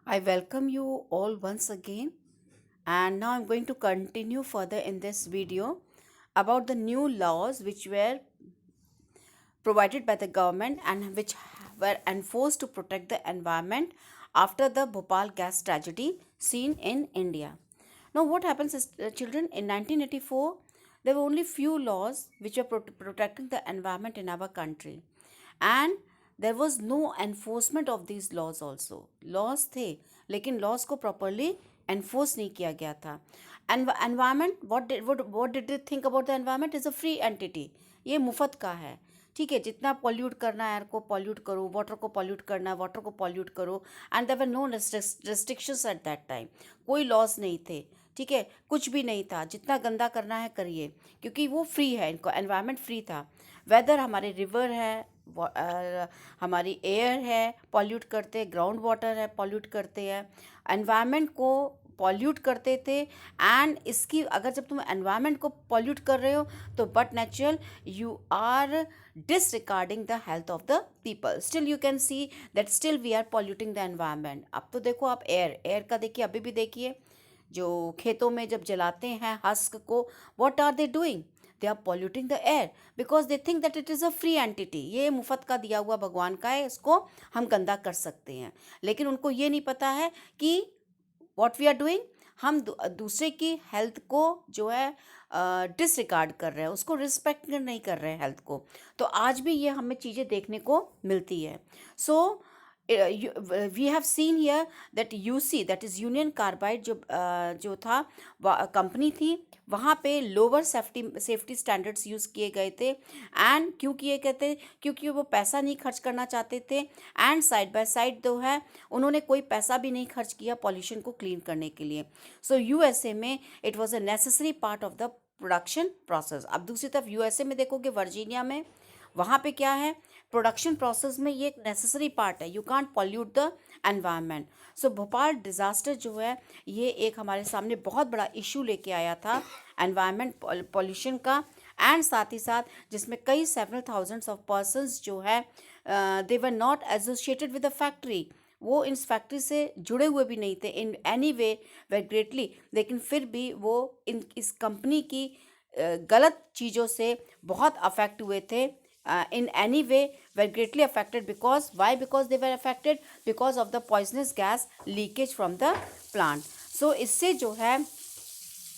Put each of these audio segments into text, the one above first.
I welcome you all once again, and now I'm going to continue further in this video about the new laws which were provided by the government and which were enforced to protect the environment after the Bhopal gas tragedy seen in India. Now, what happens is, children, in 1984, there were only few laws which were protecting the environment in our country, and there was no enforcement of these laws also. laws थे, लेकिन laws को properly enforce नहीं किया गया था. And environment, what did they think about the environment? Is a free entity. ये मुफ्त का है. ठीक है, जितना पॉल्यूट करना है एयर को पॉल्यूट करो, वाटर को पॉल्यूट करना है वाटर को पॉल्यूट करो. And there were no restrictions at that time. कोई लॉस नहीं थे. ठीक है, कुछ भी नहीं था. जितना गंदा करना है करिए, क्योंकि वो फ्री है, इनको एनवायरनमेंट फ्री था. वेदर हमारे रिवर है, हमारी एयर है पॉल्यूट करते, ग्राउंड वाटर है पॉल्यूट करते हैं, एनवायरनमेंट को पॉल्यूट करते थे. एंड इसकी अगर जब तुम एनवायरनमेंट को पॉल्यूट कर रहे हो तो but natural you are disregarding the health of the people. Still you can see that still we are polluting the environment. अब तो देखो आप एयर का देखिए, अभी भी देखिए जो खेतों में जब जलाते हैं हस्क को, what are they doing? They are polluting the air because they think that it is a free entity. ये मुफ्त का दिया हुआ भगवान का है, इसको हम गंदा कर सकते हैं. लेकिन उनको ये नहीं पता है कि व्हाट वी आर डूइंग, हम दूसरे की हेल्थ को जो है डिसरिगार्ड कर रहे हैं, उसको रिस्पेक्ट नहीं कर रहे हैं हेल्थ को. तो आज भी ये हमें चीज़ें देखने को मिलती है. So we have seen here that UC, that is Union Carbide, जो था कंपनी थी, वहाँ पे लोअर सेफ्टी स्टैंडर्ड्स यूज़ किए गए थे. एंड क्यों किए गए थे? क्योंकि वो पैसा नहीं खर्च करना चाहते थे. एंड साइड बाय साइड जो है उन्होंने कोई पैसा भी नहीं खर्च किया पॉल्यूशन को क्लीन करने के लिए. सो यूएसए में it was a necessary part of the production process. अब दूसरी तरफ यूएसए में देखोगे, वर्जीनिया में, वहाँ पे क्या है, प्रोडक्शन प्रोसेस में ये एक नेसेसरी पार्ट है. You can't pollute the environment. So Bhopal disaster जो है ये एक हमारे सामने बहुत बड़ा इशू लेके आया था एनवायरनमेंट पॉल्यूशन का. एंड साथ ही साथ जिसमें कई सेवरल थाउजेंड्स ऑफ पर्सनस जो है they were not associated with the factory. वो इस फैक्ट्री से जुड़े हुए भी नहीं थे in any way way greatly, लेकिन फिर भी वो इस कंपनी की गलत चीज़ों से बहुत अफेक्ट हुए थे. In any way were greatly affected. Because why? Because they were affected because of the poisonous gas leakage from the plant. So इससे जो है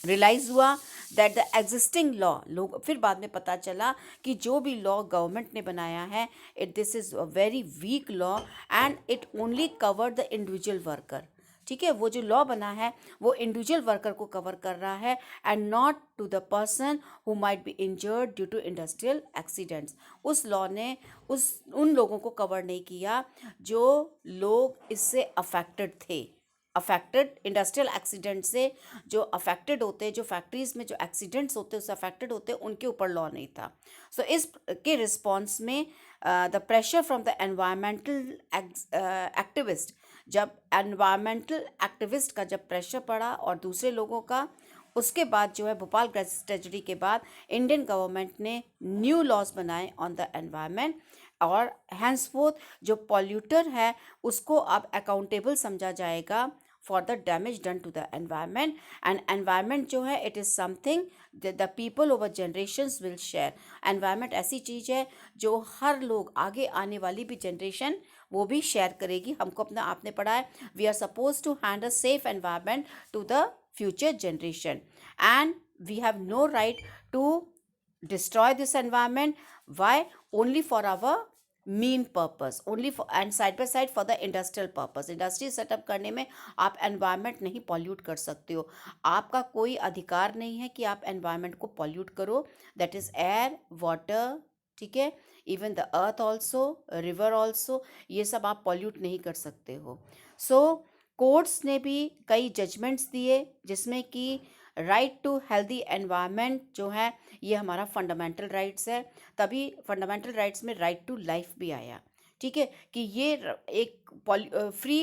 रियलाइज़ हुआ दैट द एग्जिस्टिंग लॉ, लोग फिर बाद में पता चला कि जो भी लॉ गवर्नमेंट ने बनाया है, this is a very weak law and it only cover the individual worker. ठीक है, वो जो लॉ बना है वो इंडिविजुअल वर्कर को कवर कर रहा है and not to the person who might be injured due to industrial accidents. उस लॉ ने उन लोगों को कवर नहीं किया जो लोग इससे अफेक्टेड थे. अफेक्टेड इंडस्ट्रियल एक्सीडेंट से जो अफेक्टेड होते, जो फैक्ट्रीज में जो एक्सीडेंट्स होते उससे अफेक्टेड होते, उनके ऊपर लॉ नहीं था. सो इस के रिस्पॉन्स में the pressure from the environmental activist, जब एनवायरमेंटल एक्टिविस्ट का जब प्रेशर पड़ा और दूसरे लोगों का, उसके बाद जो है भोपाल गैस ट्रेजेडी के बाद इंडियन गवर्नमेंट ने न्यू लॉज बनाए ऑन द एनवायरमेंट. और हैंसफोर्थ जो पॉल्यूटर है उसको अब अकाउंटेबल समझा जाएगा for the damage done to the environment. And environment जो है it is something the people over generations will share. Environment ऐसी चीज़ है जो हर लोग, आगे आने वाली भी जनरेशन वो भी शेयर करेगी. हमको अपना, आपने पढ़ा है, we are suppose to hand a safe environment to the future generation, and we have no right to destroy this environment. Why? Only for our mean purpose, only for, and side by side for the industrial purpose. Industry setup करने में आप environment नहीं pollute कर सकते हो. आपका कोई अधिकार नहीं है कि आप एनवायरनमेंट को पॉल्यूट करो. दैट इज़ एयर, वाटर, ठीक है, even the earth also, river also, ये सब आप पॉल्यूट नहीं कर सकते हो. सो कोर्ट्स ने भी कई जजमेंट्स दिए जिसमें कि राइट टू हेल्दी एनवायरनमेंट जो है ये हमारा फंडामेंटल राइट्स है. तभी फंडामेंटल राइट्स में राइट टू लाइफ भी आया. ठीक है, कि ये एक फ्री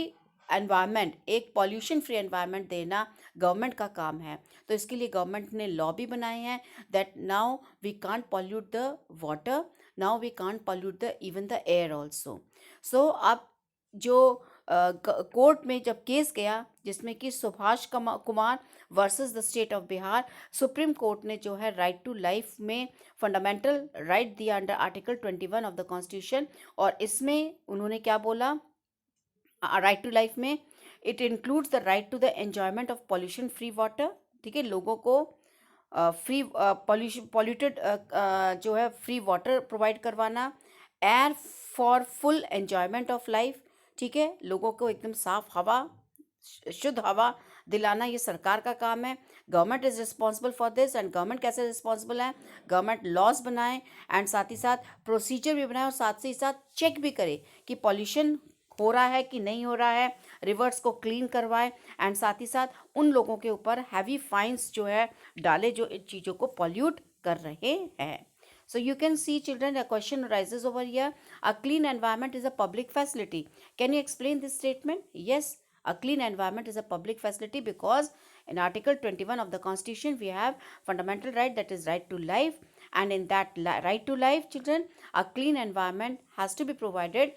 एनवायरनमेंट, एक पॉल्यूशन फ्री एनवायरनमेंट देना गवर्नमेंट का काम है. तो इसके लिए गवर्नमेंट ने लॉ भी बनाए हैं that now we can't pollute the water, now we can't pollute the even the air also. So अब जो कोर्ट में जब केस गया जिसमें कि Subhash Kumar versus the state of Bihar, supreme court ने जो है राइट टू लाइफ में फंडामेंटल राइट दिया under article 21 of the constitution. और इसमें उन्होंने क्या बोला, राइट टू लाइफ में it includes the right to the enjoyment of pollution free water. ठीक है, लोगों को फ्री पॉल्यूटेड जो है फ्री वाटर प्रोवाइड करवाना, air for full enjoyment of life. ठीक है, लोगों को एकदम साफ हवा, शुद्ध हवा दिलाना ये सरकार का काम है। Government is responsible for this. And government कैसे रिस्पॉन्सिबल है, गवर्नमेंट लॉज बनाए एंड साथ ही साथ प्रोसीजर भी बनाए और साथ ही साथ चेक भी करे कि पॉल्यूशन हो रहा है कि नहीं हो रहा है, रिवर्स को क्लीन करवाए एंड साथ ही साथ उन लोगों के ऊपर हैवी फाइन्स जो है डाले जो इन चीज़ों को पॉल्यूट कर रहे हैं। So you can see, children, a question arises over here. A clean environment is a public facility. Can you explain this statement? Yes, a clean environment is a public facility because in Article 21 of the Constitution we have fundamental right, that is right to life, and in that right to life, children, a clean environment has to be provided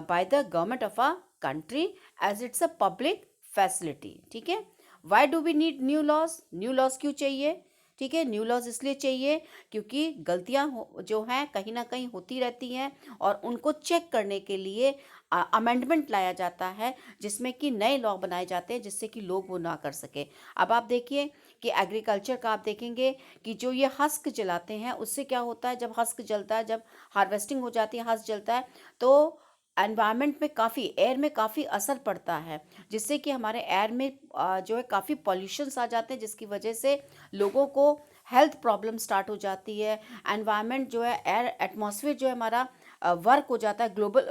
by the government of a country as it's a public facility. ठीक है, why do we need new laws? New laws क्यों चाहिए? ठीक है, new laws इसलिए चाहिए क्योंकि गलतियां जो हैं कहीं ना कहीं होती रहती हैं और उनको चेक करने के लिए अमेंडमेंट लाया जाता है जिसमें कि नए लॉ बनाए जाते हैं जिससे कि लोग वो ना कर सके। अब आप देखिए कि एग्रीकल्चर का आप देखेंगे कि जो ये हस्क जलाते हैं उससे क्या होता है, जब हस्क जलता है, जब हार्वेस्टिंग हो जाती है, हस्क जलता है तो एनवायरनमेंट में काफ़ी, एयर में काफ़ी असर पड़ता है जिससे कि हमारे एयर में जो है काफ़ी पॉल्यूशंस आ जाते हैं जिसकी वजह से लोगों को हेल्थ प्रॉब्लम स्टार्ट हो जाती है। एनवायरनमेंट जो है, एयर एटमॉस्फेयर जो है हमारा वर्क हो जाता है, ग्लोबल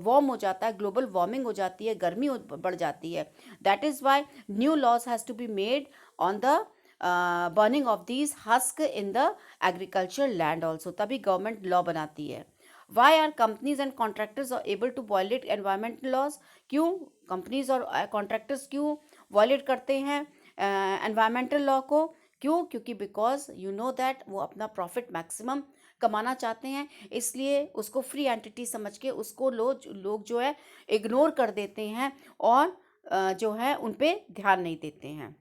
वार्म हो जाता है, ग्लोबल वार्मिंग हो जाती है, गर्मी बढ़ जाती है। That is why new laws has to be made on the burning of these husk in the agriculture land also, तभी गवर्नमेंट लॉ बनाती है। Why are companies and contractors are able to violate environmental laws? क्यों companies और contractors क्यों violet करते हैं environmental law को? क्यों? क्योंकि बिकॉज यू नो दैट वो अपना प्रॉफिट मैक्सिमम कमाना चाहते हैं, इसलिए उसको फ्री एंटिटी समझ के उसको लोग जो है इग्नोर कर देते हैं और जो है उन पे ध्यान नहीं देते हैं।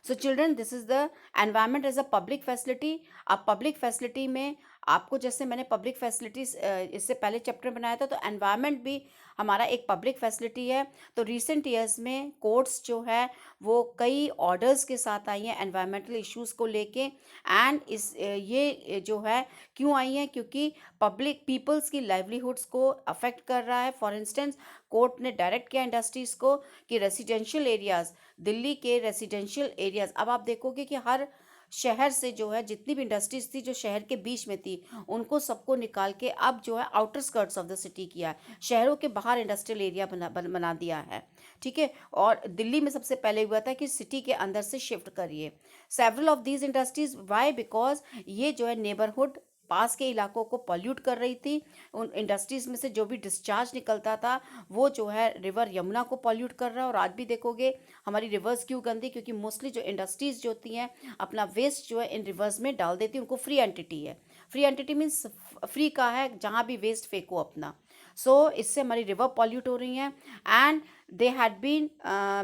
So children, this is the environment as a public facility. अब पब्लिक फैसिलिटी में आपको, जैसे मैंने पब्लिक फैसिलिटीज़ इससे पहले चैप्टर बनाया था, तो एनवायरनमेंट भी हमारा एक पब्लिक फैसिलिटी है। तो रिसेंट ईयर्स में कोर्ट्स जो है वो कई ऑर्डर्स के साथ आई हैं एनवायरमेंटल इश्यूज़ को लेके। एंड ये जो है क्यों आई हैं, क्योंकि पब्लिक पीपल्स की लाइवलीहुड्स को अफेक्ट कर रहा है। फॉर इंस्टेंस, कोर्ट ने डायरेक्ट किया इंडस्ट्रीज़ को कि रेसिडेंशियल एरियाज़, दिल्ली के रेसिडेंशियल एरियाज़, अब आप देखोगे कि हर शहर से जो है जितनी भी इंडस्ट्रीज थी जो शहर के बीच में थी उनको सबको निकाल के अब जो है outer skirts of the city किया है, शहरों के बाहर इंडस्ट्रियल एरिया बना दिया है। ठीक है, और दिल्ली में सबसे पहले हुआ था कि सिटी के अंदर से शिफ्ट करिए several of these industries. Why? Because ये जो है नेबरहुड पास के इलाकों को पॉल्यूट कर रही थी। उन इंडस्ट्रीज़ में से जो भी डिस्चार्ज निकलता था वो जो है रिवर यमुना को पॉल्यूट कर रहा है। और आज भी देखोगे हमारी रिवर्स क्यों गंदी, क्योंकि मोस्टली जो इंडस्ट्रीज़ जो होती हैं अपना वेस्ट जो है इन रिवर्स में डाल देती हैं। उनको फ्री एंटिटी है, फ्री एंटिटी मीन्स फ्री का है, जहाँ भी वेस्ट फेंको अपना। सो इससे हमारी रिवर पॉल्यूट हो रही हैं। And they had been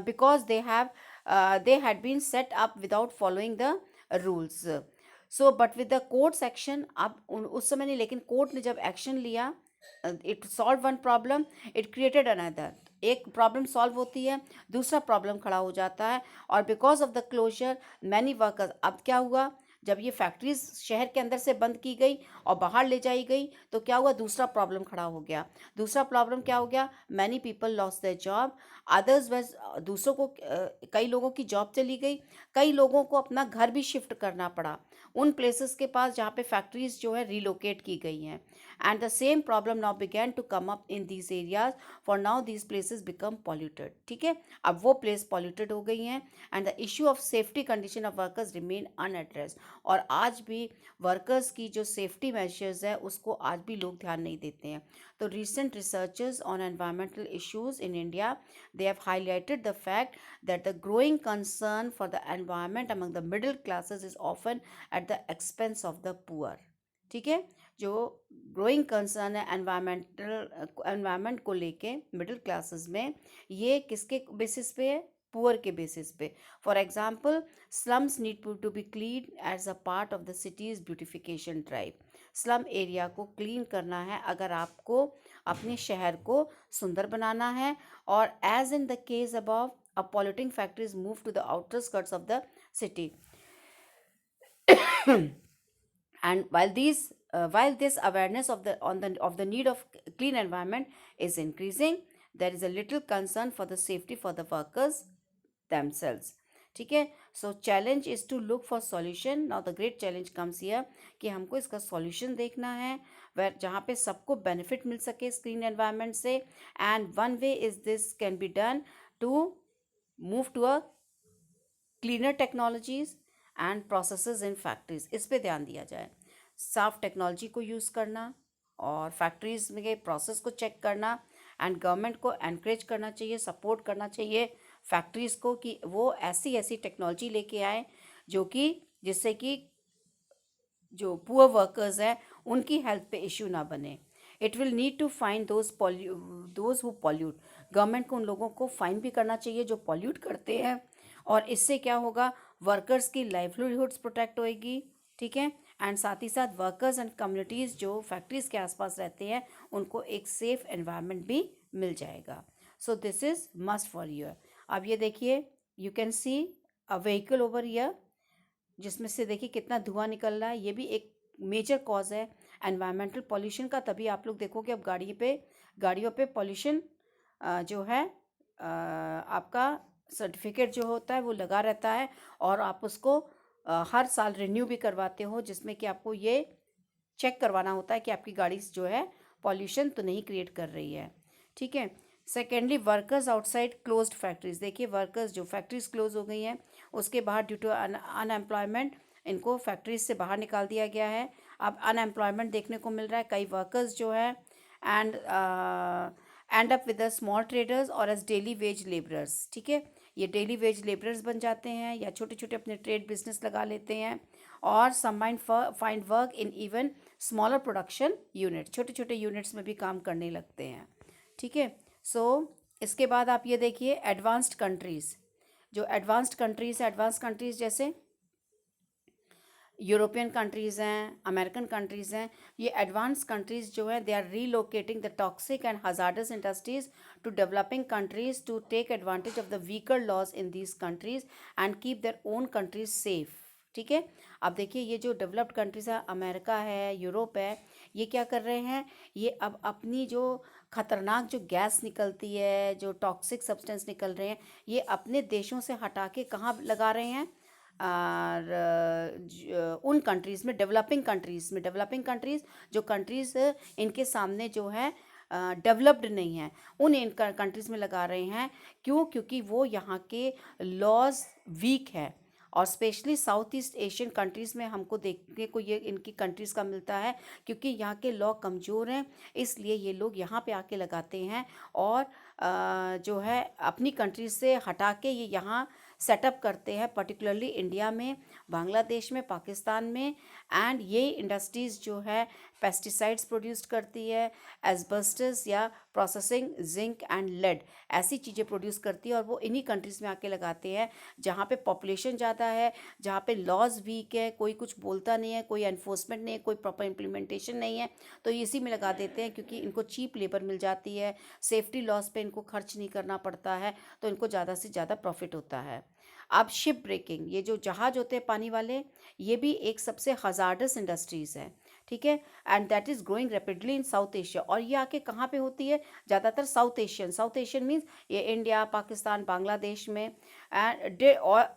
because they had been set up without following the rules. So but with the courts action, अब उस समय नहीं, लेकिन कोर्ट ने जब एक्शन लिया, it solve one problem, it created another. एक प्रॉब्लम सॉल्व होती है, दूसरा प्रॉब्लम खड़ा हो जाता है। और because of the closure many workers, अब क्या हुआ, जब ये फैक्ट्रीज शहर के अंदर से बंद की गई और बाहर ले जाई गई तो क्या हुआ, दूसरा प्रॉब्लम खड़ा हो गया। दूसरा प्रॉब्लम क्या हो गया, many people lost their job, others was, दूसरों को कई लोगों की जॉब चली गई, कई लोगों को अपना घर भी शिफ्ट करना पड़ा उन प्लेसेस के पास जहाँ पे फैक्ट्रीज जो है रिलोकेट की गई हैं। And the same problem now began to come up in these areas, for now these places become polluted. ठीक है, अब वो प्लेस पॉल्यूटेड हो गई हैं and the issue of safety condition of workers remain unaddressed. और आज भी वर्कर्स की जो सेफ्टी मेजर्स है उसको आज भी लोग ध्यान नहीं देते हैं। तो recent researchers on environmental issues in India, they have highlighted the fact that the growing concern for the environment among the middle classes is often at the expense of the poor. ठीक है, जो growing concern है environment को लेके middle classes में, ये किसके basis पे है? पुअर के बेसिस पे। For example, slums need to be clean as a part of the cities beautification drive. Slum area को क्लीन करना है अगर आपको अपने शहर को सुंदर बनाना है, और as in the case above, a polluting factories move to the outer skirts of the city. And while this awareness of the need of clean environment is increasing, there is a little concern for the safety for the workers themselves. ठीक है, so challenge is to look for solution. Now the great challenge comes here कि हमको इसका solution देखना है where जहाँ पे सबको बेनिफिट मिल सके इस क्लीन एनवायरनमेंट से। And one way is this can be done to move to a cleaner technologies and processes in factories. इस पे ध्यान दिया जाए, साफ टेक्नोलॉजी को यूज़ करना और फैक्ट्रीज में के प्रोसेस को चेक करना, एंड गवर्नमेंट को एनकरेज करना चाहिए, सपोर्ट करना चाहिए फैक्ट्रीज़ को कि वो ऐसी ऐसी टेक्नोलॉजी लेके आए जो कि जिससे कि जो पुअर वर्कर्स हैं उनकी हेल्थ पे इश्यू ना बने। It will need to fine those who pollute. Government को उन लोगों को फाइन भी करना चाहिए जो पॉल्यूट करते हैं, और इससे क्या होगा, वर्कर्स की लाइवलीहुड्स प्रोटेक्ट होएगी। ठीक है, एंड साथ ही साथ वर्कर्स एंड कम्युनिटीज़ जो फैक्ट्रीज़ के आसपास रहते हैं उनको एक सेफ एनवायरनमेंट भी मिल जाएगा। So this is must for year. अब ये देखिए, you can C a vehicle over year, जिसमें से देखिए कितना धुआं निकल रहा है। ये भी एक मेजर कॉज है एनवायरमेंटल पॉल्यूशन का। तभी आप लोग देखोगे अब गाड़ियों पे पॉल्यूशन जो है आपका सर्टिफिकेट जो होता है वो लगा रहता है, और आप उसको हर साल रिन्यू भी करवाते हो, जिसमें कि आपको ये चेक करवाना होता है कि आपकी गाड़ी जो है पॉल्यूशन तो नहीं क्रिएट कर रही है। ठीक है, secondly, workers outside closed factories. देखिए, वर्कर्स जो फैक्ट्रीज क्लोज हो गई हैं उसके बाहर ड्यू टू अनएम्प्लॉयमेंट, इनको फैक्ट्रीज से बाहर निकाल दिया गया है। अब अनएम्प्लॉयमेंट देखने को मिल रहा है, कई वर्कर्स जो है and up with the small traders और एज डेली वेज लेबरर्स। ठीक है, ये डेली वेज लेबरर्स बन जाते हैं या छोटे छोटे अपने ट्रेड बिजनेस लगा लेते हैं, और sum find work in even smaller production unit, छोटे छोटे यूनिट्स में भी काम करने लगते हैं। ठीक है, सो इसके बाद आप ये देखिए एडवांस्ड कंट्रीज़। जो एडवांस्ड कंट्रीज़ जैसे यूरोपियन कंट्रीज़ हैं, अमेरिकन कंट्रीज़ हैं, ये एडवांस कंट्रीज़ जो है they are relocating the toxic and hazardous industries to developing countries to take advantage of the weaker laws in these countries and keep their own countries safe. ठीक है, अब देखिए ये जो डेवलप्ड कंट्रीज़ है, America है, यूरोप है, ये क्या कर रहे हैं, ये अब अपनी जो खतरनाक जो गैस निकलती है, जो टॉक्सिक सब्सटेंस निकल रहे हैं, ये अपने देशों से हटा के कहाँ लगा रहे हैं, और उन कंट्रीज़ में, डेवलपिंग कंट्रीज़ जो कंट्रीज़ इनके सामने जो है डेवलप्ड नहीं है, उन इन कंट्रीज़ में लगा रहे हैं। क्यों? क्योंकि वो यहाँ के लॉज वीक है, और specially south east Asian countries में हमको देखने को ये इनकी कंट्रीज़ का मिलता है, क्योंकि यहाँ के लॉ कमज़ोर हैं, इसलिए ये लोग यहाँ पे आके लगाते हैं, और जो है अपनी कंट्रीज से हटा के ये यहाँ सेटअप करते हैं, पर्टिकुलरली इंडिया में, बांग्लादेश में, पाकिस्तान में। एंड ये इंडस्ट्रीज़ जो है पेस्टिसाइड्स प्रोड्यूस करती है, एस्बेस्टस या प्रोसेसिंग जिंक एंड लेड, ऐसी चीज़ें प्रोड्यूस करती है, और वो इन्हीं कंट्रीज़ में आके लगाते हैं जहाँ पे पॉपुलेशन ज़्यादा है, जहाँ पे लॉज वीक है, कोई कुछ बोलता नहीं है, कोई एनफोर्समेंट नहीं है, कोई प्रॉपर इम्प्लीमेंटेशन नहीं है, तो इसी में लगा देते हैं, क्योंकि इनको चीप लेबर मिल जाती है, सेफ्टी लॉस पे इनको खर्च नहीं करना पड़ता है, तो इनको ज़्यादा से ज़्यादा प्रॉफिट होता है। अब शिप ब्रेकिंग, ये जो जहाज़ होते हैं पानी वाले, ये भी एक सबसे हजार्डस इंडस्ट्रीज़ है। ठीक है, and that is growing rapidly in South Asia. और ये आके कहाँ पे होती है, ज़्यादातर साउथ एशियन मीन्स ये इंडिया, पाकिस्तान, बांग्लादेश में। एंड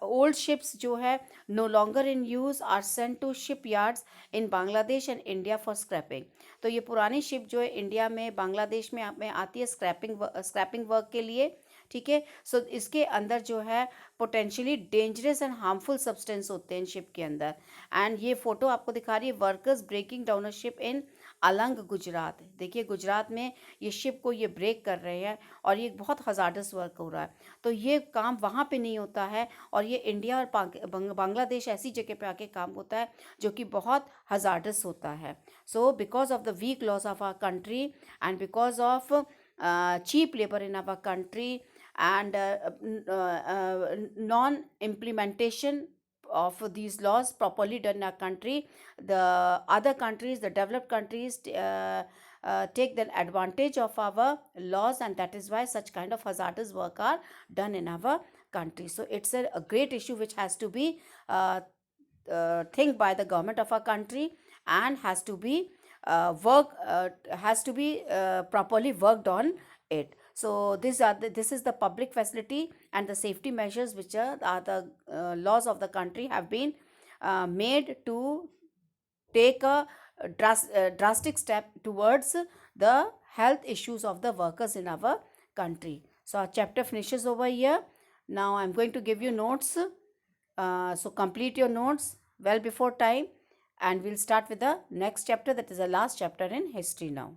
ओल्ड शिप्स जो है no longer in use are sent to ship yards in Bangladesh and India for scrapping. तो ये पुरानी शिप जो है इंडिया में, बांग्लादेश में आती है स्क्रैपिंग वर्क के लिए। ठीक है, सो इसके अंदर जो है potentially dangerous and harmful substance होते हैं शिप के अंदर। एंड ये फोटो आपको दिखा रही है workers breaking down a ship in Alang Gujarat. देखिए गुजरात में ये शिप को ये ब्रेक कर रहे हैं और ये बहुत हजार्डस वर्क हो रहा है। तो ये काम वहाँ पे नहीं होता है और ये इंडिया और बांग्लादेश ऐसी जगह पे आके काम होता है जो कि बहुत हजार्डस होता है। So because of the weak laws of our country and because of cheap labor in our country and non implementation of these laws properly done in our country, the other countries, the developed countries, take the advantage of our laws, and that is why such kind of hazardous work are done in our country. So it's a great issue which has to be think by the government of our country and has to be properly worked on it. So this is the public facility and the safety measures which are the laws of the country have been made to take a drastic step towards the health issues of the workers in our country. So our chapter finishes over here. Now I'm going to give you notes. So complete your notes well before time, and we'll start with the next chapter, that is the last chapter in history now.